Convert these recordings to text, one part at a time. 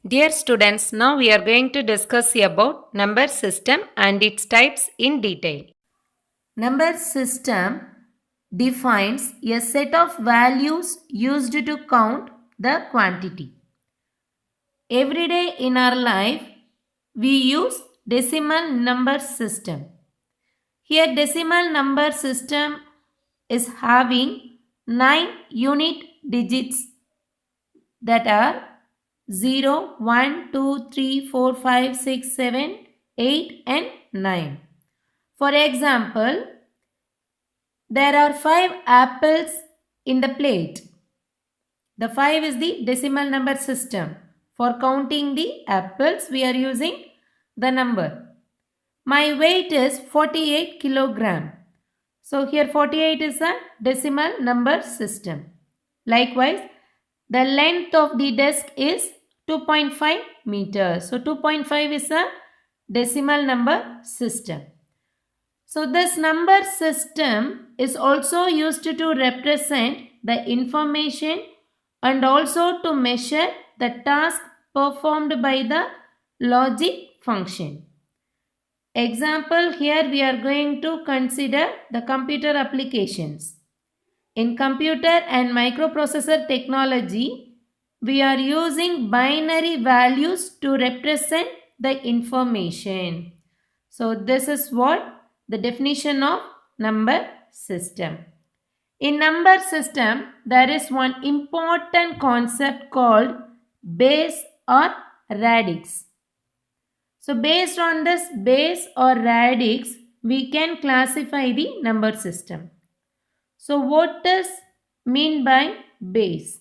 Dear students, now we are going to discuss about number system and its types in detail. Number system defines a set of values used to count the quantity. Every day in our life, we use decimal number system. Here decimal number system is having 9 unit digits that are 0, 1, 2, 3, 4, 5, 6, 7, 8 and 9. For example, there are 5 apples in the plate. The 5 is the decimal number system. For counting the apples, we are using the number. My weight is 48 kilogram. So here 48 is a decimal number system. Likewise, the length of the desk is 2.5 meters. So 2.5 is a decimal number system. So this number system is also used to represent the information and also to measure the task performed by the logic function. Example, here we are going to consider the computer applications. In computer and microprocessor technology, we are using binary values to represent the information. So this is what the definition of number system. In number system, there is one important concept called base or radix. So based on this base or radix, we can classify the number system. So what does mean by base?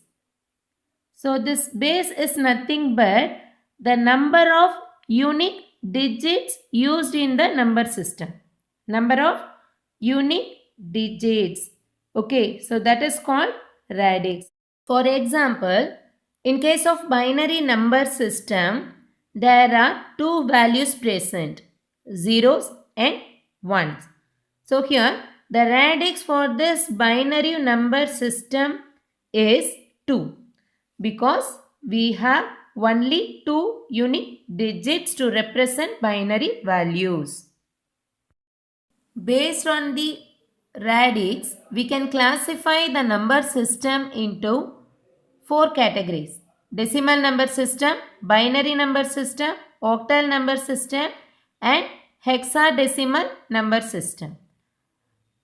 So this base is nothing but the number of unique digits used in the number system. Number of unique digits. Okay, so that is called radix. For example, in case of binary number system, there are two values present, zeros and ones. So here the radix for this binary number system is 2 because we have only two unique digits to represent binary values. Based on the radix, we can classify the number system into four categories: decimal number system, binary number system, octal number system and hexadecimal number system.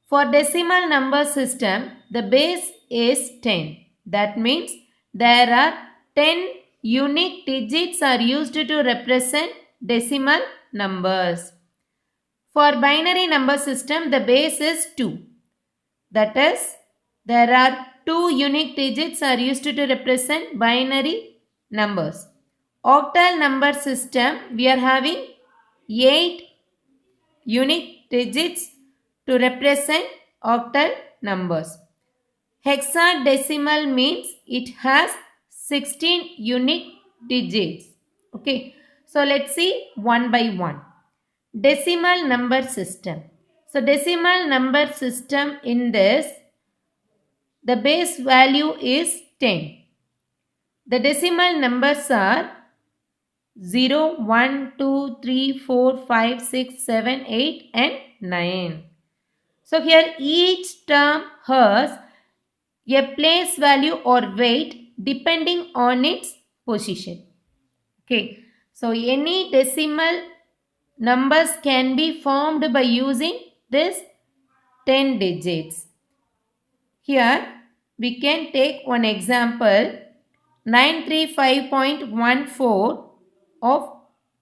For decimal number system, the base is 10. That means there are 10 unique digits are used to represent decimal numbers. For binary number system, the base is 2. That is, there are 2 unique digits are used to represent binary numbers. Octal number system, we are having 8 unique digits to represent octal numbers. Hexadecimal means it has 16 unique digits. Okay, so let's see one by one. Decimal number system. So decimal number system in this, the base value is 10. The decimal numbers are 0, 1, 2, 3, 4, 5, 6, 7, 8 and 9. So here each term has a place value or weight depending on its position. Okay, so any decimal numbers can be formed by using this 10 digits. Here we can take one example, 935.14 of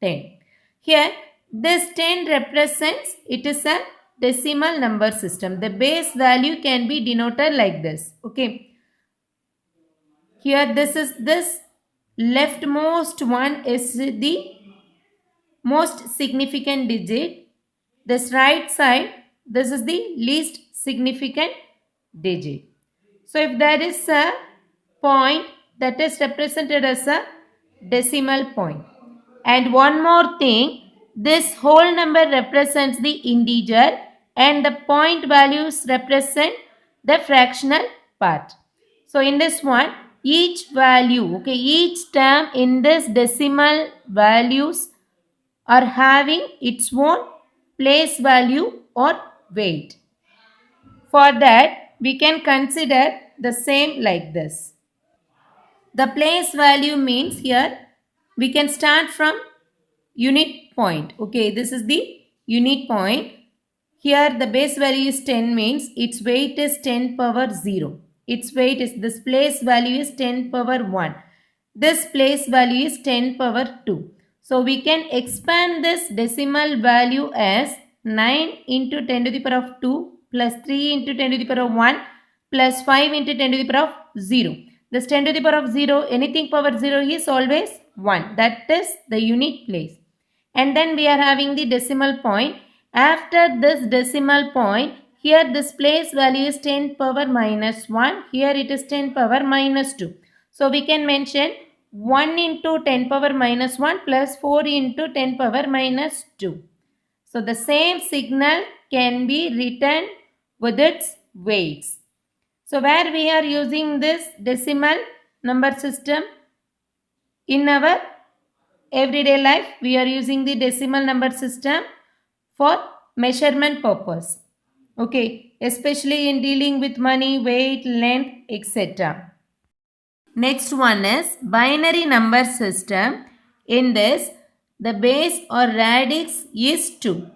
10. Here this 10 represents, it is a decimal number system. The base value can be denoted like this. Okay. Here this leftmost one is the most significant digit. This right side, this is the least significant digit. So if there is a point, that is represented as a decimal point. And one more thing, this whole number represents the integer and the point values represent the fractional part. So in this one, each value, okay, each term in this decimal values are having its own place value or weight. For that, we can consider the same like this. The place value means here we can start from unit point. Okay, this is the unit point. Here the base value is 10 means its weight is 10 power 0. Its weight is, this place value is 10 power 1. This place value is 10 power 2. So we can expand this decimal value as 9 into 10 to the power of 2 plus 3 into 10 to the power of 1 plus 5 into 10 to the power of 0. This 10 to the power of 0, anything power 0 is always 1. That is the unit place. And then we are having the decimal point. After this decimal point, here this place value is 10 power minus 1. Here it is 10 power minus 2. So we can mention 1 into 10 power minus 1 plus 4 into 10 power minus 2. So the same signal can be written with its weights. So where we are using this decimal number system? In our everyday life, we are using the decimal number system for measurement purpose. Okay, especially in dealing with money, weight, length, etc. Next one is binary number system. In this, the base or radix is 2.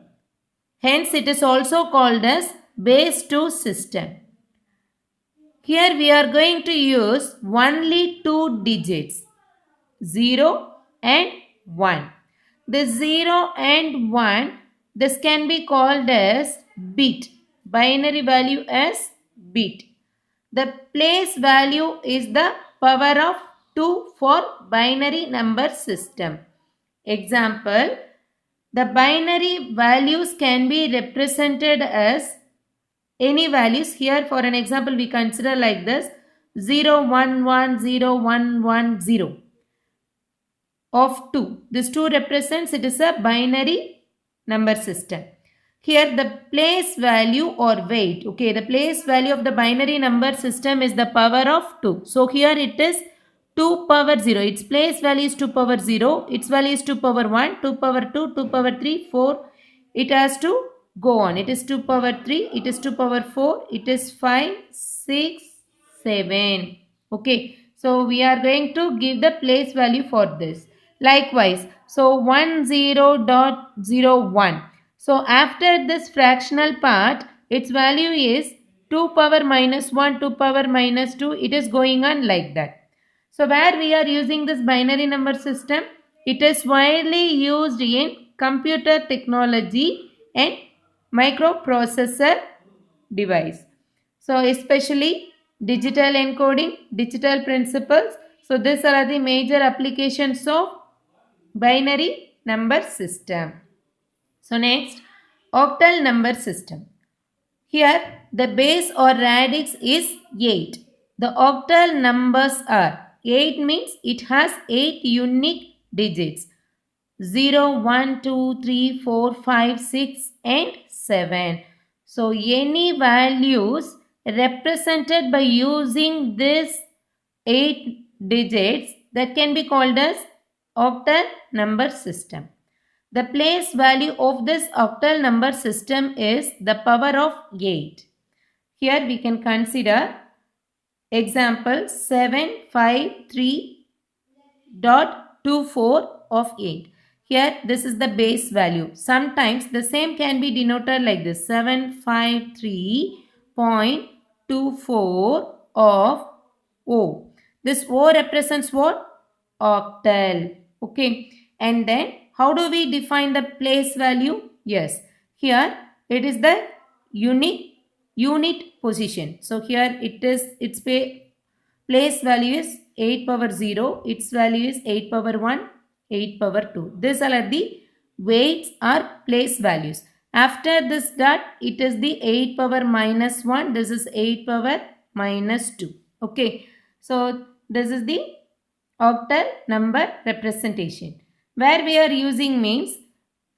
Hence, it is also called as base 2 system. Here we are going to use only 2 digits, 0 and 1. The 0 and 1, this can be called as bit. Binary value as bit. The place value is the power of 2 for binary number system. Example, the binary values can be represented as any values. Here for an example we consider like this, 0 1 1 0 1 1 0 of 2. This 2 represents, it is a binary number system. Here the place value or weight, okay, the place value of the binary number system is the power of 2. So here it is 2 power 0. Its place value is 2 power 0. Its value is 2 power 1, 2 power 2, 2 power 3, 4. It has to go on. It is 2 power 3. It is 2 power 4. It is 5, 6, 7. Okay. So we are going to give the place value for this. Likewise, so 10.01. So after this fractional part, its value is 2 power minus 1, 2 power minus 2. It is going on like that. So where we are using this binary number system, it is widely used in computer technology and microprocessor device. So especially digital encoding, digital principles. So these are the major applications of binary number system. So next, octal number system. Here the base or radix is 8. The octal numbers are 8 means it has 8 unique digits. 0, 1, 2, 3, 4, 5, 6 and 7. So any values represented by using this 8 digits, that can be called as octal number system. The place value of this octal number system is the power of 8. Here we can consider example 753.24 of 8. Here this is the base value. Sometimes the same can be denoted like this, 753.24 of O. This O represents what? Octal. Okay. And then how do we define the place value? Yes. Here it is the unit position. So here it is, its place value is 8 power 0. Its value is 8 power 1, 8 power 2. These are the weights or place values. After this dot, it is the 8 power minus 1. This is 8 power minus 2. Okay. So this is the octal number representation. Where we are using means,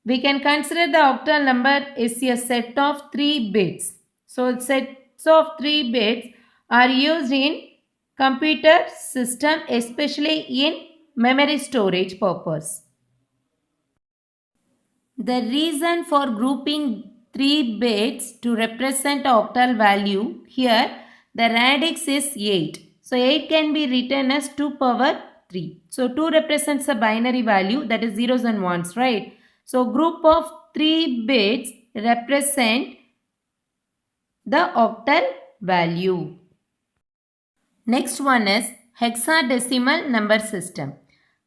we can consider the octal number is a set of 3 bits. So sets of 3 bits are used in computer system, especially in memory storage purpose. The reason for grouping 3 bits to represent octal value, here the radix is 8. So 8 can be written as 2 power 3. So 2 represents a binary value, that is zeros and ones, right? So group of 3 bits represent the octal value. Next one is hexadecimal number system.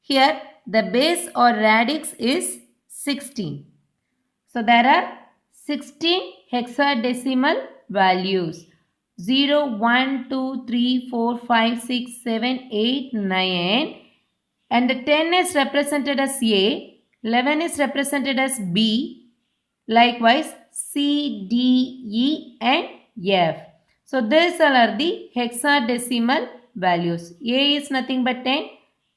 Here the base or radix is 16. So there are 16 hexadecimal values. 0, 1, 2, 3, 4, 5, 6, 7, 8, 9. And the 10 is represented as A. 11 is represented as B. Likewise C, D, E and F. So these all are the hexadecimal values. A is nothing but 10,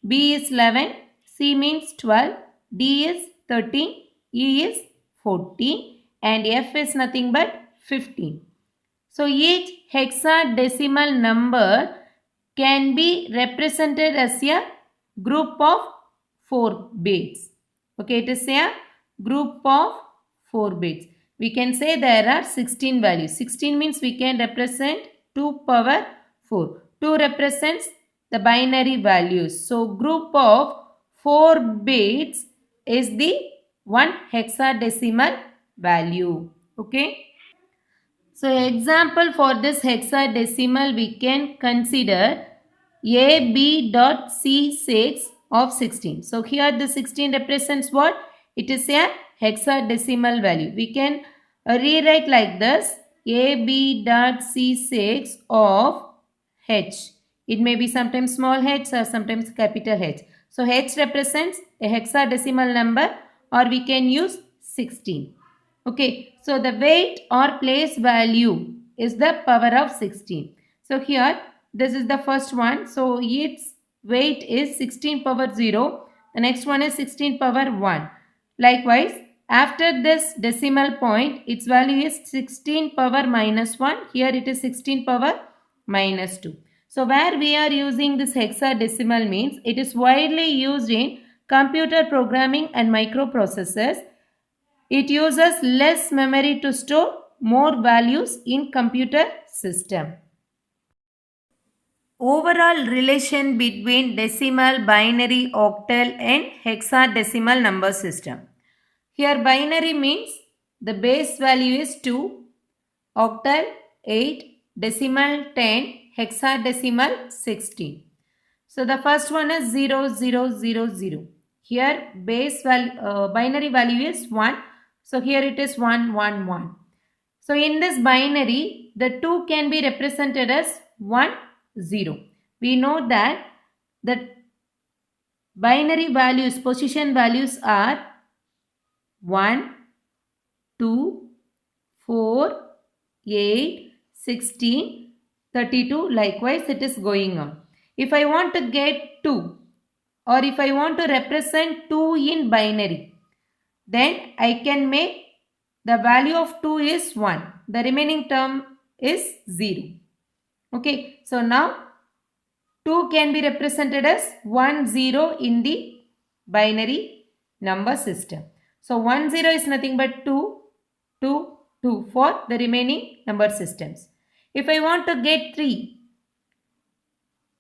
B is 11, C means 12, D is 13, E is 14 and F is nothing but 15. So each hexadecimal number can be represented as a group of 4 bits. Okay, it is a group of 4 bits. We can say there are 16 values. 16 means we can represent 2 power 4. 2 represents the binary values. So group of 4 bits is the one hexadecimal value. Okay. So example for this hexadecimal we can consider AB.C6 of 16. So here the 16 represents what? It is a hexadecimal value. We can rewrite like this: AB.C6 of H. It may be sometimes small h or sometimes capital H. So H represents a hexadecimal number, or we can use 16. Okay, so the weight or place value is the power of 16. So here this is the first one. So its weight is 16 power 0. The next one is 16 power 1. Likewise, after this decimal point, its value is 16 power minus 1. Here it is 16 power minus 2. So where we are using this hexadecimal means it is widely used in computer programming and microprocessors. It uses less memory to store more values in computer system. Overall relation between decimal, binary, octal and hexadecimal number system. Here binary means the base value is 2, octal 8, decimal 10, hexadecimal 16. So the first one is 0, 0, 0, 0. Here base value, binary value is 1. So here it is 1, 1, 1. So in this binary, the 2 can be represented as 1, 0. We know that the binary values, position values are 1, 2, 4, 8, 16, 32. Likewise, it is going on. If I want to get 2 or if I want to represent 2 in binary, then I can make the value of 2 is 1. The remaining term is 0. Okay, so now 2 can be represented as 1, 0 in the binary number system. So 1, 0 is nothing but 2, 2, 2 for the remaining number systems. If I want to get 3,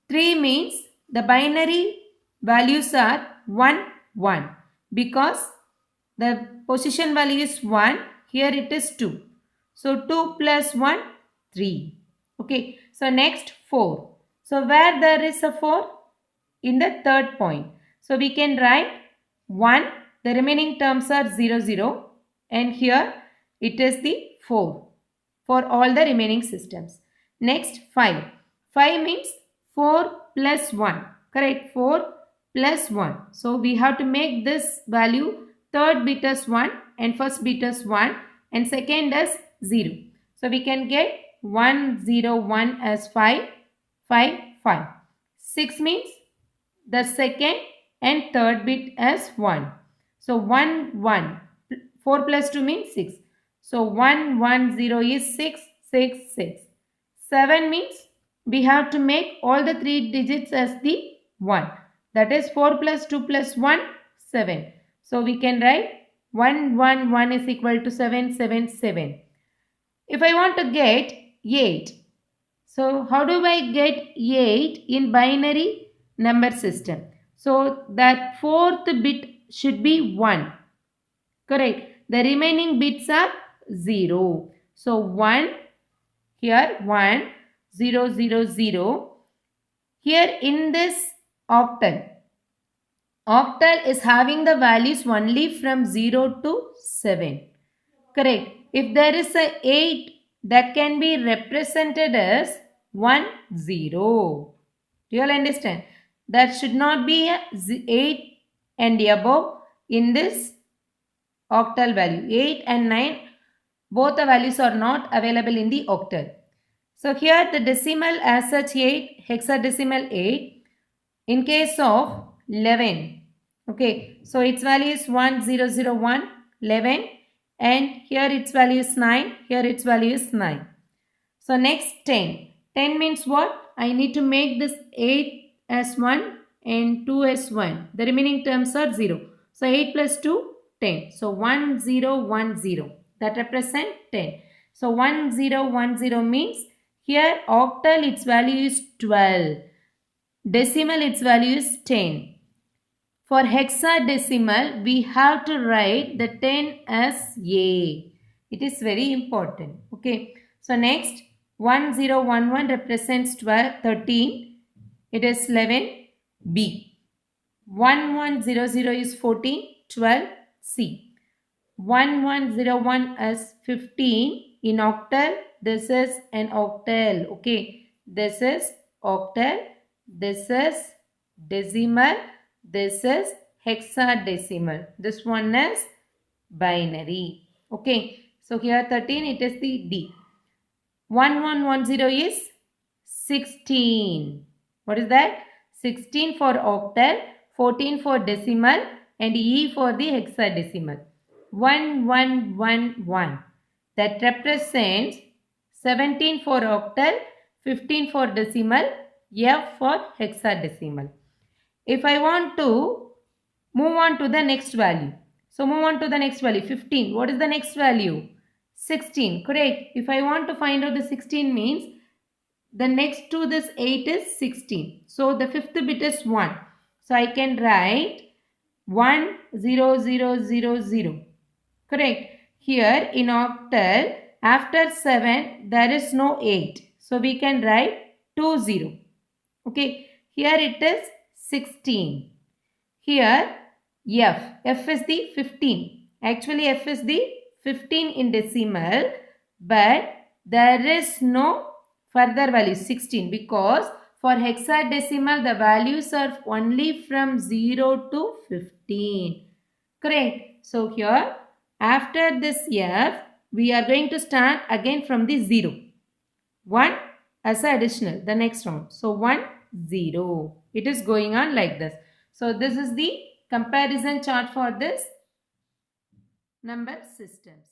3 means the binary values are 1, 1 because the position value is 1. Here it is 2. So 2 plus 1, 3. Okay. So next 4. So where there is a 4? In the third point. So we can write 1. The remaining terms are 0, 0. And here it is the 4 for all the remaining systems. Next 5. 5 means 4 plus 1. Correct? 4 plus 1. So we have to make this value third bit as 1 and first bit as 1 and second as 0. So we can get 1, 0, 1 as 5, 5, 5. 6 means the second and third bit as 1. So 1, 1. 4 plus 2 means 6. So 1, 1, 0 is 6, 6, 6. 7 means we have to make all the 3 digits as the 1. That is 4 plus 2 plus 1, 7. So we can write 1, 1, 1 is equal to 7, 7, 7. If I want to get 8, so how do I get 8 in binary number system? So that fourth bit should be 1. Correct. The remaining bits are 0. So 1, here 1, 0, 0, 0. Here in this octal is having the values only from 0 to 7. Correct. If there is a 8, that can be represented as 1, 0. Do you all understand? That should not be a 8 and above in this octal value. 8 and 9, both the values are not available in the octal. So here the decimal as such 8, hexadecimal 8. In case of 11, okay, so its value is 1001, 11, and here its value is 9, here its value is 9. So next 10. 10 means what? I need to make this 8 as 1 and 2 as 1. The remaining terms are 0. So 8 plus 2, 10. So 1010. That represents 10. So 1010 means here octal its value is 12. Decimal its value is 10. For hexadecimal, we have to write the 10 as A. It is very important. Okay. So next, 1011 represents 12, 13. It is 11, B. 1100 is 14, 12, C. 1101 as 15. In octal, this is an octal. Okay. This is octal. This is decimal. This is hexadecimal. This one is binary. Okay. So here 13, it is the D. 1110 is 16. What is that? 16 for octal, 14 for decimal, and E for the hexadecimal. 1111. That represents 17 for octal, 15 for decimal, F for hexadecimal. If I want to move on to the next value. So move on to the next value. 15. What is the next value? 16. Correct. If I want to find out the 16 means the next to this 8 is 16. So the fifth bit is 1. So I can write 1, 0, 0, 0, 0. Correct. Here in octal, after 7, there is no 8. So we can write 2, 0. Okay. Here it is 16. Here F is the 15. Actually F is the 15 in decimal, but there is no further value 16 because for hexadecimal the values are only from 0 to 15. Correct. So here after this F we are going to start again from the 0. 1 as an additional the next round. So 1, 0. It is going on like this. So this is the comparison chart for this number systems.